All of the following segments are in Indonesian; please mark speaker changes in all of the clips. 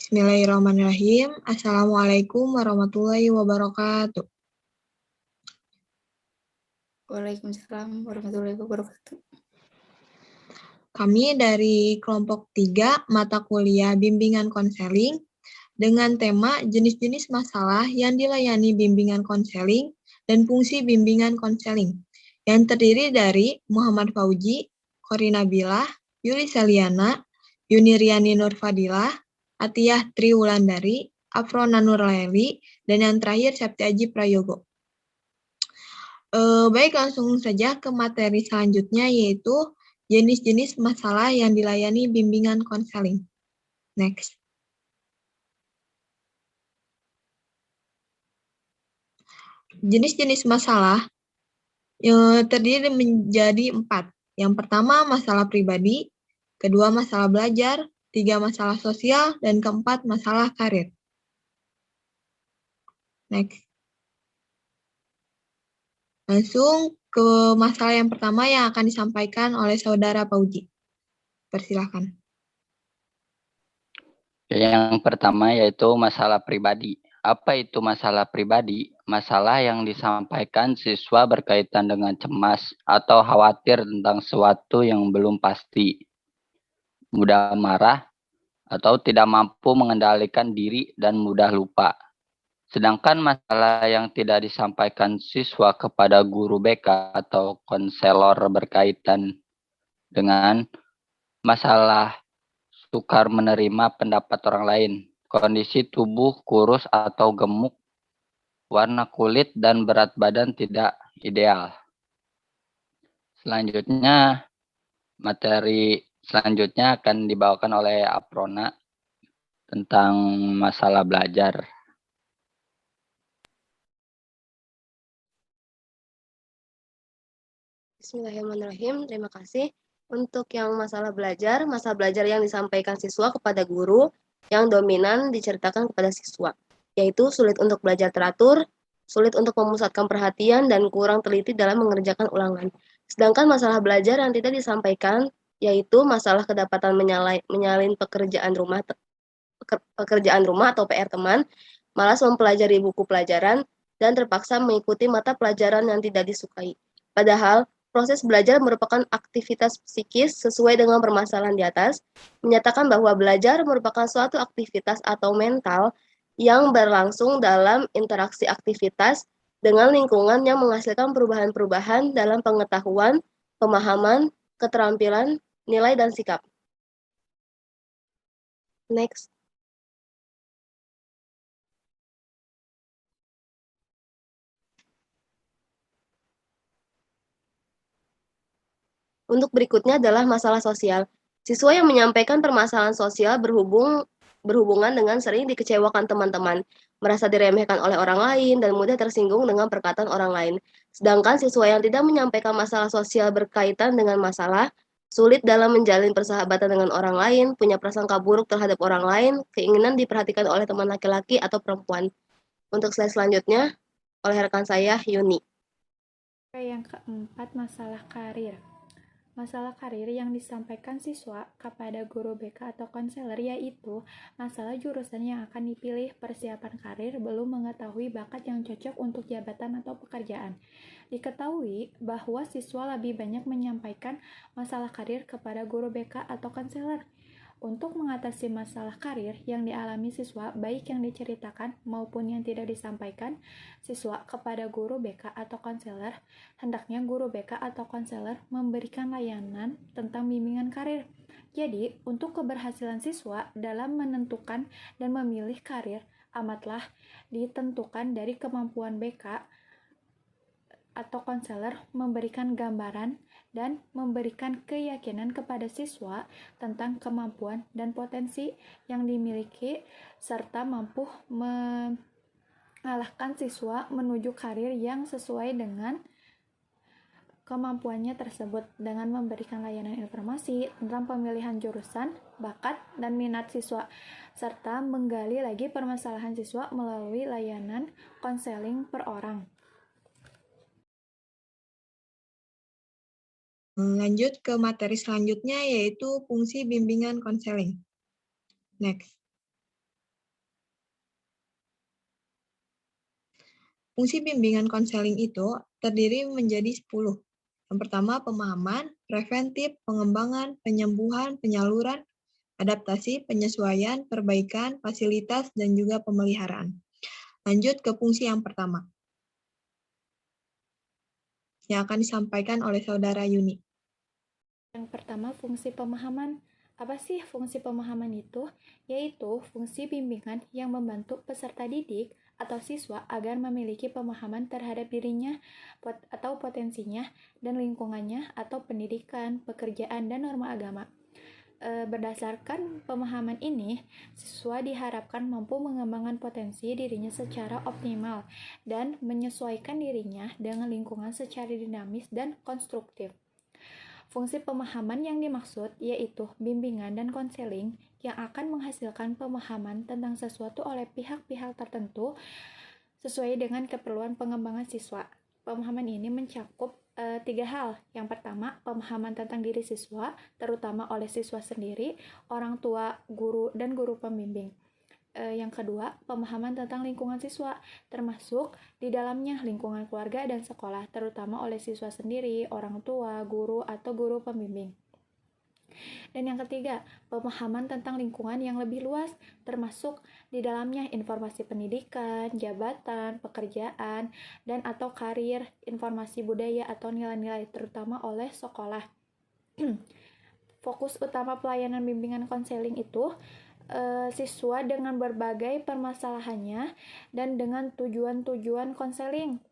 Speaker 1: Bismillahirrahmanirrahim. Assalamualaikum warahmatullahi wabarakatuh.
Speaker 2: Waalaikumsalam warahmatullahi wabarakatuh.
Speaker 1: Kami dari kelompok 3 mata kuliah bimbingan konseling dengan tema jenis-jenis masalah yang dilayani bimbingan konseling dan fungsi bimbingan konseling yang terdiri dari Muhammad Fauji, Korina Bilah, Yuli Seliana, Yuniriani Nurfadilah, Atiyah Triwulandari, Afrona Nurlaili, dan yang terakhir Septi Aji Prayogo. Baik, langsung saja ke materi selanjutnya, yaitu jenis-jenis masalah yang dilayani bimbingan konseling. Next. Jenis-jenis masalah terdiri menjadi 4. Yang pertama, masalah pribadi. Kedua, masalah belajar. 3, masalah sosial. Dan keempat, masalah karir. Next. Langsung ke masalah yang pertama yang akan disampaikan oleh Saudara Fauji. Persilahkan.
Speaker 3: Yang pertama yaitu masalah pribadi. Apa itu masalah pribadi? Masalah yang disampaikan siswa berkaitan dengan cemas atau khawatir tentang sesuatu yang belum pasti, mudah marah, atau tidak mampu mengendalikan diri dan mudah lupa. Sedangkan masalah yang tidak disampaikan siswa kepada guru BK atau konselor berkaitan dengan masalah sukar menerima pendapat orang lain, kondisi tubuh kurus atau gemuk, warna kulit dan berat badan tidak ideal. Selanjutnya, materi selanjutnya akan dibawakan oleh Aprona tentang masalah belajar.
Speaker 4: Bismillahirrahmanirrahim. Terima kasih. Untuk yang masalah belajar yang disampaikan siswa kepada guru yang dominan diceritakan kepada siswa, yaitu sulit untuk belajar teratur, sulit untuk memusatkan perhatian, dan kurang teliti dalam mengerjakan ulangan. Sedangkan masalah belajar yang tidak disampaikan, yaitu masalah kedapatan menyalin pekerjaan rumah atau PR teman, malas mempelajari buku pelajaran, dan terpaksa mengikuti mata pelajaran yang tidak disukai. Padahal, proses belajar merupakan aktivitas psikis sesuai dengan permasalahan di atas, menyatakan bahwa belajar merupakan suatu aktivitas atau mental yang berlangsung dalam interaksi aktivitas dengan lingkungan yang menghasilkan perubahan-perubahan dalam pengetahuan, pemahaman, keterampilan, nilai, dan sikap. Next. Untuk berikutnya adalah masalah sosial. Siswa yang menyampaikan permasalahan sosial berhubungan dengan sering dikecewakan teman-teman, merasa diremehkan oleh orang lain, dan mudah tersinggung dengan perkataan orang lain. Sedangkan siswa yang tidak menyampaikan masalah sosial berkaitan dengan masalah, sulit dalam menjalin persahabatan dengan orang lain, punya prasangka buruk terhadap orang lain, keinginan diperhatikan oleh teman laki-laki atau perempuan. Untuk slide selanjutnya, oleh rekan saya, Yuni.
Speaker 5: Yang keempat, masalah karir. Masalah karir yang disampaikan siswa kepada guru BK atau konselor yaitu masalah jurusan yang akan dipilih, persiapan karir, belum mengetahui bakat yang cocok untuk jabatan atau pekerjaan. Diketahui bahwa siswa lebih banyak menyampaikan masalah karir kepada guru BK atau konselor. Untuk mengatasi masalah karir yang dialami siswa, baik yang diceritakan maupun yang tidak disampaikan siswa kepada guru BK atau konselor, hendaknya guru BK atau konselor memberikan layanan tentang bimbingan karir. Jadi, untuk keberhasilan siswa dalam menentukan dan memilih karir amatlah ditentukan dari kemampuan BK atau konselor memberikan gambaran dan memberikan keyakinan kepada siswa tentang kemampuan dan potensi yang dimiliki serta mampu mengalahkan siswa menuju karir yang sesuai dengan kemampuannya tersebut dengan memberikan layanan informasi tentang pemilihan jurusan, bakat, dan minat siswa serta menggali lagi permasalahan siswa melalui layanan konseling per orang.
Speaker 1: Lanjut ke materi selanjutnya yaitu fungsi bimbingan konseling. Next. Fungsi bimbingan konseling itu terdiri menjadi 10. Yang pertama, pemahaman, preventif, pengembangan, penyembuhan, penyaluran, adaptasi, penyesuaian, perbaikan, fasilitas, dan juga pemeliharaan. Lanjut ke fungsi yang pertama, yang akan disampaikan oleh Saudara Yuni.
Speaker 5: Yang pertama, fungsi pemahaman. Apa sih fungsi pemahaman itu? Yaitu fungsi bimbingan yang membantu peserta didik atau siswa agar memiliki pemahaman terhadap dirinya atau potensinya dan lingkungannya atau pendidikan, pekerjaan, dan norma agama. Berdasarkan pemahaman ini, siswa diharapkan mampu mengembangkan potensi dirinya secara optimal dan menyesuaikan dirinya dengan lingkungan secara dinamis dan konstruktif. Fungsi pemahaman yang dimaksud yaitu bimbingan dan konseling yang akan menghasilkan pemahaman tentang sesuatu oleh pihak-pihak tertentu sesuai dengan keperluan pengembangan siswa. Pemahaman ini mencakup 3 hal. Yang pertama, pemahaman tentang diri siswa, terutama oleh siswa sendiri, orang tua, guru, dan guru pembimbing. Yang kedua, pemahaman tentang lingkungan siswa, termasuk di dalamnya lingkungan keluarga dan sekolah, terutama oleh siswa sendiri, orang tua, guru, atau guru pembimbing. Dan yang ketiga, pemahaman tentang lingkungan yang lebih luas, termasuk di dalamnya informasi pendidikan, jabatan, pekerjaan, dan atau karir, informasi budaya atau nilai-nilai, terutama oleh sekolah. Fokus utama pelayanan bimbingan konseling itu siswa dengan berbagai permasalahannya dan dengan tujuan-tujuan konseling.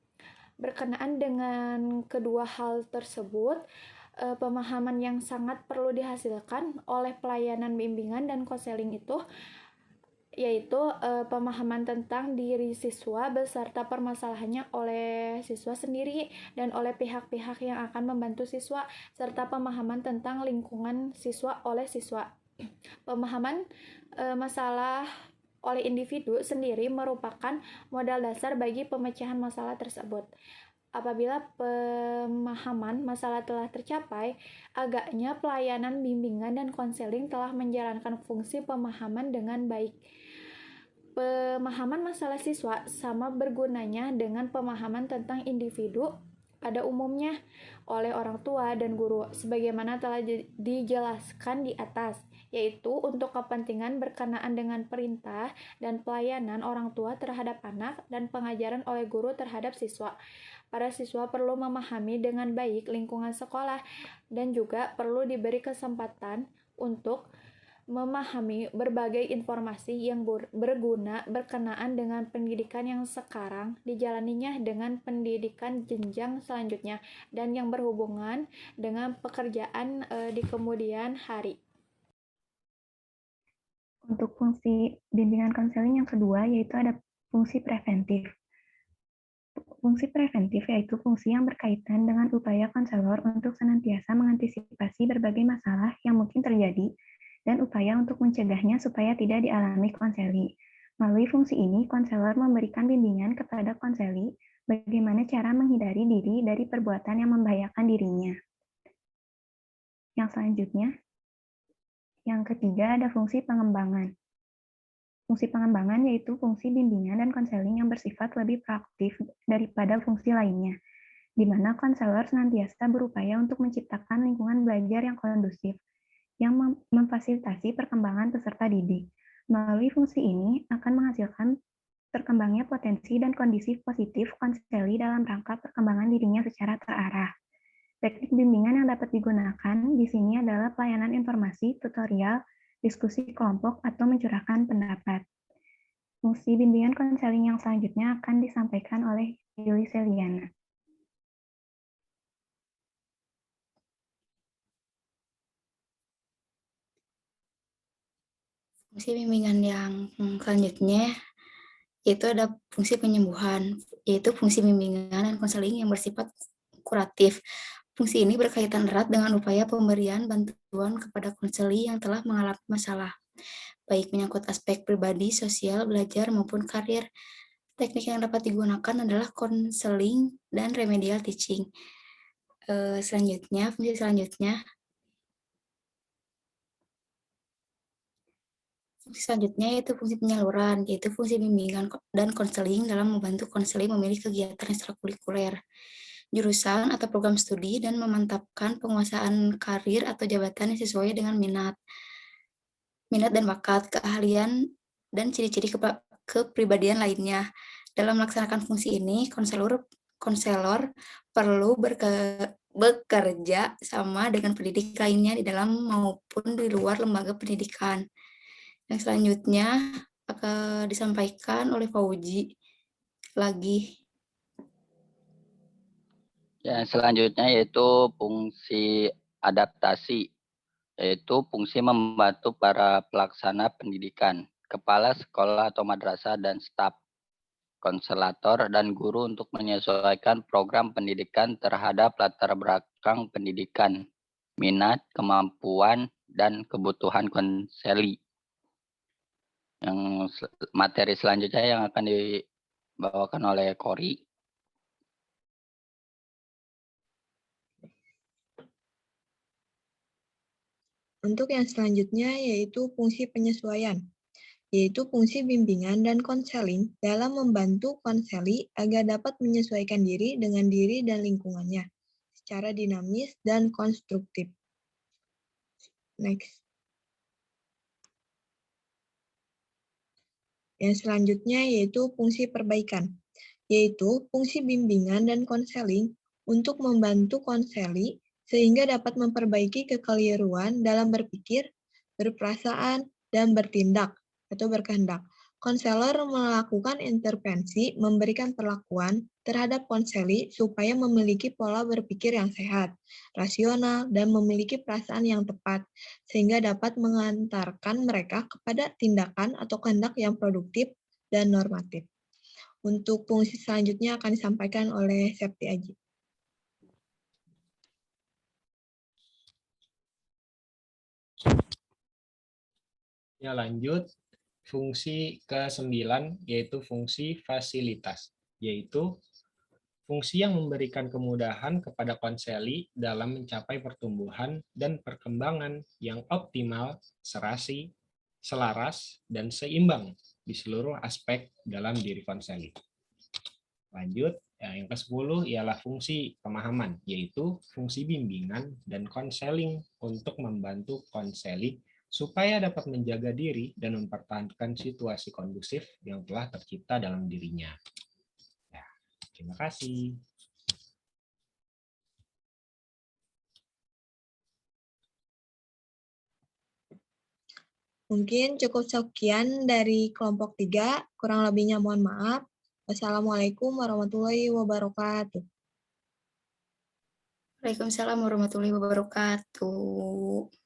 Speaker 5: Berkenaan dengan kedua hal tersebut, pemahaman yang sangat perlu dihasilkan oleh pelayanan bimbingan dan konseling itu yaitu pemahaman tentang diri siswa beserta permasalahannya oleh siswa sendiri dan oleh pihak-pihak yang akan membantu siswa, serta pemahaman tentang lingkungan siswa oleh siswa. Pemahaman masalah oleh individu sendiri merupakan modal dasar bagi pemecahan masalah tersebut. Apabila pemahaman masalah telah tercapai, agaknya pelayanan bimbingan dan konseling telah menjalankan fungsi pemahaman dengan baik. Pemahaman masalah siswa sama bergunanya dengan pemahaman tentang individu pada umumnya oleh orang tua dan guru, sebagaimana telah dijelaskan di atas, yaitu untuk kepentingan berkenaan dengan perintah dan pelayanan orang tua terhadap anak dan pengajaran oleh guru terhadap siswa. Para siswa perlu memahami dengan baik lingkungan sekolah dan juga perlu diberi kesempatan untuk memahami berbagai informasi yang berguna berkenaan dengan pendidikan yang sekarang dijalaninya dengan pendidikan jenjang selanjutnya dan yang berhubungan dengan pekerjaan di kemudian hari.
Speaker 6: Untuk fungsi bimbingan konseling yang kedua yaitu ada fungsi preventif. Fungsi preventif yaitu fungsi yang berkaitan dengan upaya konselor untuk senantiasa mengantisipasi berbagai masalah yang mungkin terjadi dan upaya untuk mencegahnya supaya tidak dialami konseli. Melalui fungsi ini, konselor memberikan bimbingan kepada konseli bagaimana cara menghindari diri dari perbuatan yang membahayakan dirinya. Yang selanjutnya, yang ketiga ada fungsi pengembangan. Fungsi pengembangan yaitu fungsi bimbingan dan konseling yang bersifat lebih proaktif daripada fungsi lainnya, di mana konselor senantiasa berupaya untuk menciptakan lingkungan belajar yang kondusif, yang memfasilitasi perkembangan peserta didik. Melalui fungsi ini akan menghasilkan terkembangnya potensi dan kondisi positif konseli dalam rangka perkembangan dirinya secara terarah. Teknik bimbingan yang dapat digunakan di sini adalah pelayanan informasi, tutorial, diskusi kelompok, atau mencurahkan pendapat. Fungsi bimbingan konseling yang selanjutnya akan disampaikan oleh Yuli Seliana.
Speaker 2: Fungsi bimbingan yang selanjutnya yaitu ada fungsi penyembuhan, yaitu fungsi bimbingan dan konseling yang bersifat kuratif. Fungsi ini berkaitan erat dengan upaya pemberian bantuan kepada konseli yang telah mengalami masalah, baik menyangkut aspek pribadi, sosial, belajar, maupun karir. Teknik yang dapat digunakan adalah konseling dan remedial teaching. Fungsi selanjutnya Fungsi selanjutnya yaitu fungsi penyaluran, yaitu fungsi bimbingan dan konseling dalam membantu konseling memilih kegiatan ekstrakurikuler, jurusan atau program studi, dan memantapkan penguasaan karir atau jabatan yang sesuai dengan minat dan bakat, keahlian, dan ciri-ciri kepribadian lainnya. Dalam melaksanakan fungsi ini, konselor perlu bekerja sama dengan pendidik lainnya di dalam maupun di luar lembaga pendidikan. Yang selanjutnya akan disampaikan oleh Fauji lagi.
Speaker 3: Yang selanjutnya yaitu fungsi adaptasi, yaitu fungsi membantu para pelaksana pendidikan, kepala sekolah atau madrasah dan staf, konselator, dan guru untuk menyesuaikan program pendidikan terhadap latar belakang pendidikan, minat, kemampuan, dan kebutuhan konseli. Yang materi selanjutnya yang akan dibawakan oleh Kori.
Speaker 1: Untuk yang selanjutnya yaitu fungsi penyesuaian, yaitu fungsi bimbingan dan konseling dalam membantu konseli agar dapat menyesuaikan diri dengan diri dan lingkungannya secara dinamis dan konstruktif. Next. Yang selanjutnya yaitu fungsi perbaikan, yaitu fungsi bimbingan dan konseling untuk membantu konseli sehingga dapat memperbaiki kekeliruan dalam berpikir, berperasaan, dan bertindak atau berkehendak. Konselor melakukan intervensi, memberikan perlakuan terhadap konseli supaya memiliki pola berpikir yang sehat, rasional, dan memiliki perasaan yang tepat, sehingga dapat mengantarkan mereka kepada tindakan atau kehendak yang produktif dan normatif. Untuk fungsi selanjutnya akan disampaikan oleh Septi Aji.
Speaker 7: Ya, lanjut. Fungsi ke-9 yaitu fungsi fasilitas, yaitu fungsi yang memberikan kemudahan kepada konseli dalam mencapai pertumbuhan dan perkembangan yang optimal, serasi, selaras, dan seimbang di seluruh aspek dalam diri konseli. Lanjut, yang ke-10 ialah fungsi pemahaman, yaitu fungsi bimbingan dan konseling untuk membantu konseli supaya dapat menjaga diri dan mempertahankan situasi kondusif yang telah tercipta dalam dirinya. Ya, terima kasih.
Speaker 1: Mungkin cukup sekian dari kelompok 3, kurang lebihnya mohon maaf. Wassalamualaikum warahmatullahi wabarakatuh.
Speaker 2: Waalaikumsalam warahmatullahi wabarakatuh.